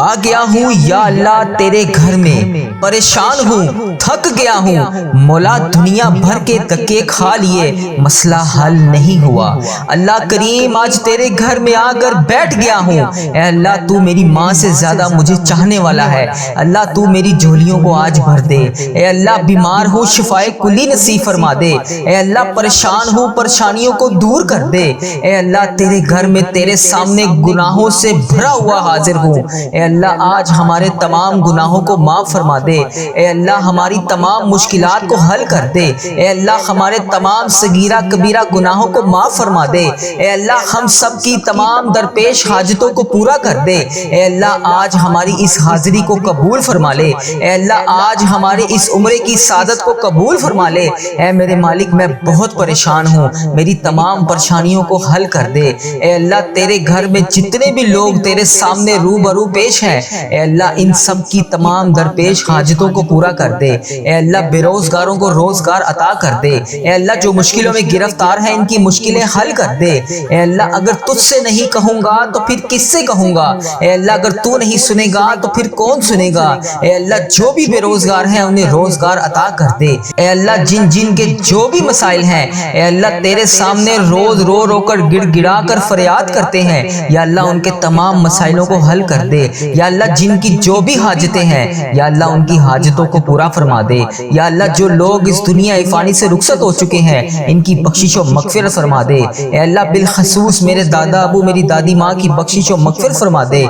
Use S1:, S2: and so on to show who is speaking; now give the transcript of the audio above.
S1: آ گیا ہوں یا اللہ تیرے گھر میں، پریشان ہوں تھک گیا ہوں، مولا دنیا بھر کے دھکے کھا لیے مسئلہ حل نہیں ہوا۔ اللہ کریم آج تیرے گھر میں آ کر بیٹھ گیا ہوں۔ اے اللہ تو میری ماں سے زیادہ مجھے چاہنے والا ہے۔ اللہ تو میری جھولیوں کو آج بھر دے۔ اے اللہ بیمار ہوں شفائے کلی نصیب فرما دے۔ اے اللہ پریشان ہوں پریشانیوں کو دور کر دے۔ اے اللہ تیرے گھر میں تیرے سامنے گناہوں سے بھرا ہوا حاضر ہوں۔ اے اللہ آج ہمارے تمام گناہوں کو معاف فرما دے۔ اے اللہ ہماری تمام مشکلات کو حل کر دے۔ اے اللہ ہمارے تمام صغیرہ کبیرہ گناہوں کو معاف فرما دے۔ اے اللہ ہم سب کی تمام درپیش حاجتوں کو پورا کر دے۔ اے اللہ آج ہماری اس حاضری کو قبول فرما لے۔ اے اللہ آج ہماری اس عمرے کی سعادت کو قبول فرما لے۔ اے میرے مالک میں بہت پریشان ہوں، میری تمام پریشانیوں کو حل کر دے۔ اے اللہ تیرے گھر میں جتنے بھی لوگ تیرے سامنے روبرو پیش ہیں، اے اللہ ان سب کی تمام درپیش حاجتوں کو پورا کر دے۔ اے اللہ بے روزگاروں کو روزگار عطا کر دے۔ اے اللہ جو مشکلوں میں گرفتار ہیں ان کی مشکلیں حل کر دے۔ اے اللہ اگر تجھ سے نہیں کہوں گا تو پھر کس سے کہوں گا؟ اے اللہ اگر تو نہیں سنے گا تو پھر کون سنے گا؟ اے اللہ جو بھی بے روزگار ہیں انہیں روزگار عطا کر دے۔ اے اللہ جن جن کے جو بھی مسائل ہیں، اے اللہ تیرے سامنے روز رو رو کر گڑ گڑا کر فریاد کرتے ہیں، یا اللہ ان کے تمام مسائلوں کو حل کر دے۔ یا اللہ جن کی جو بھی حاجتیں ہیں، یا اللہ ان کی حاجتوں کو پورا فرما دے۔ یا اللہ جو لوگ اس دنیا فانی سے رخصت ہو چکے ہیں ان کی بخشش و مغفرت فرما دے۔ اے اللہ بالخصوص میرے دادا ابو میری دادی ماں کی بخشش و مغفرت فرما دے۔